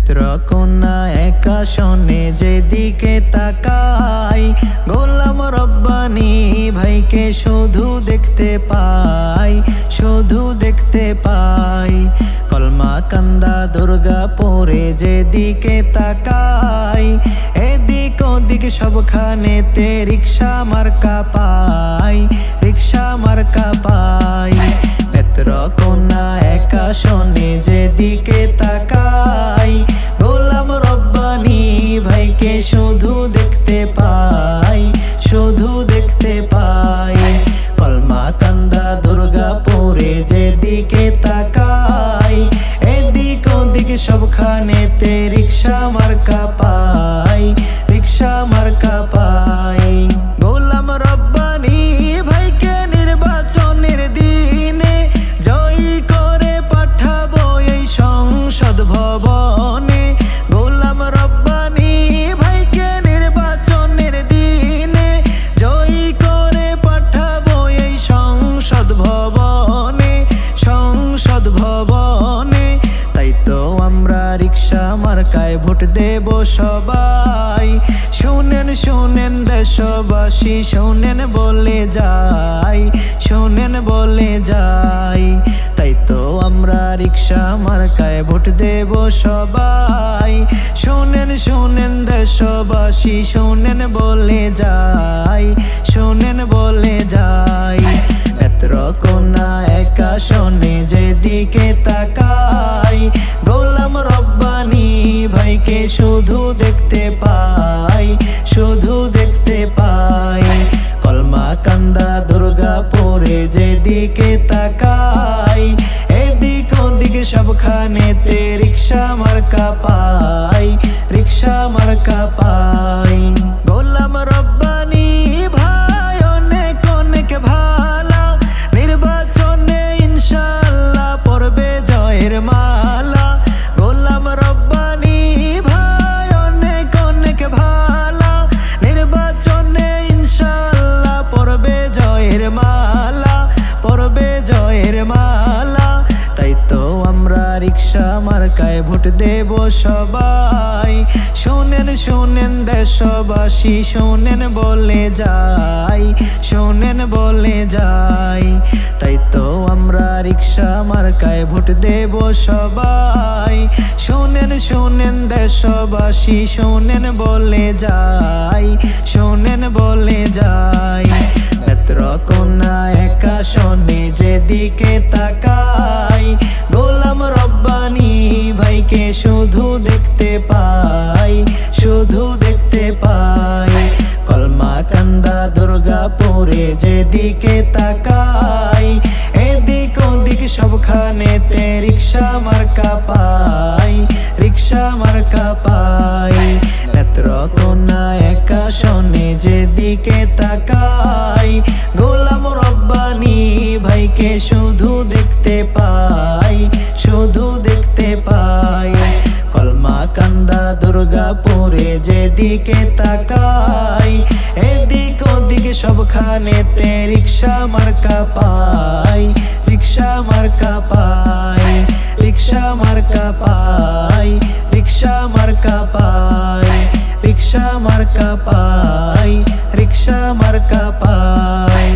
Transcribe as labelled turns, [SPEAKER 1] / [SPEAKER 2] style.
[SPEAKER 1] নেত্রকোনা একা শোনে যেদিকে তাকাই, গোলাম রব্বানী ভাইকে শুধু দেখতে পাই, শুধু দেখতে পাই। কলমা কান্দা দুর্গাপুরে যেদিকে তাকাই, এদিক ওদিক সবখানেতে রিক্সা মার্কা পাই, রিক্সা মার্কা পাই। নেত্রকোনা একা শোনে যেদিকে তাকাই, গোলাম রব্বানী ভাইকে শুধু দেখতে পাই, শুধু দেখতে পাই। কলমা কান্দা দুর্গাপুরে যেদিকে তাকাই, এদিক ওদিক সবখানেতে রিক্সা মার্কা পাই, রিক্সা মার্কা পাই। গোলাম রব্বানী ভাইকে নির্বাচনের দিনে জয়ী করে পাঠাবো এই সংসদ ভবনে। গোলাম রব্বানী ভাইকে নির্বাচনের দিনে জয়ী করে পাঠাবো এই সংসদ ভবনে, সংসদ ভবনে। তাই তো আমরা রিক্সা মার্কায় ভোট দেব সবাই। শুনেন শুনেন দেশবাসী, শুনেন বলে যাই, শুনেন বলে যাই। তাই তো আমরা রিক্সা মার্কায় ভোট দেব সবাই। শুনেন শুনেন দেশবাসী, শুনেন বলে যাই, শুনেন বলে যাই। নেত্রকোনা একা শোনে যেদিকে তাকাই, গোলাম রব্বানী ভাইকে শুধু দেখতে পাই, শুধু দেখতে পাই। কলমা কান্দা দুর্গাপুরে যেদিকে তাকাই, এদিক ওদিক সবখানেতে রিক্সা মার্কা পাই, রিক্সা মার্কা পাই। গোলাম রব্বানী ভাই অনেক অনেক ভালা, নির্বাচনে ইনশাআল্লাহ পড়বে জয়ের মালা। গোলাম রব্বানী ভাই অনেক অনেক ভালা, নির্বাচনে ইনশাআল্লাহ পড়বে জয়ের মালা, পড়বে জয়ের মালা। তাই তো আমরা রিক্সা মার্কায় ভোট দেব সবাই। শুনেন শুনেন দেশবাসী, শুনেন বলে যাই, শুনেন বলে যাই। তাই তো আমরা রিক্সা মার্কায় ভোট দেব সবাই। শুনেন শুনেন দেশবাসী, শুনেন বলে যাই, শুনেন বলে যাই। নেত্রকোনা একা শোনে যেদিকে তাকাই, গোলাম রব্বানী ভাইকে শুধু দেখতে পাই, শুধু দেখতে পাই। কলমা কান্দা দুর্গাপুরে যেদিকে তাকাই, এদিক ওদিক সবখানেতে রিক্সা মার্কা পাই, রিক্সা মার্কা পাই। নেত্রকোনা একা শোনে যেদিকে তাকাই, গোলাম রব্বানী ভাইকে শুধু দেখতে পাই, শুধু দেখতে পাই। কলমা কান্দা দুর্গাপুরে যেদিকে তাকাই, এদিক ওদিক সবখানেতে রিক্সা মার্কা পাই, রিক্সা মার্কা পাই, রিক্সা মার্কা পাই, রিক্সা মার্কা পাই, রিক্সা মার্কা পাই, রিক্সা মার্কা পাই।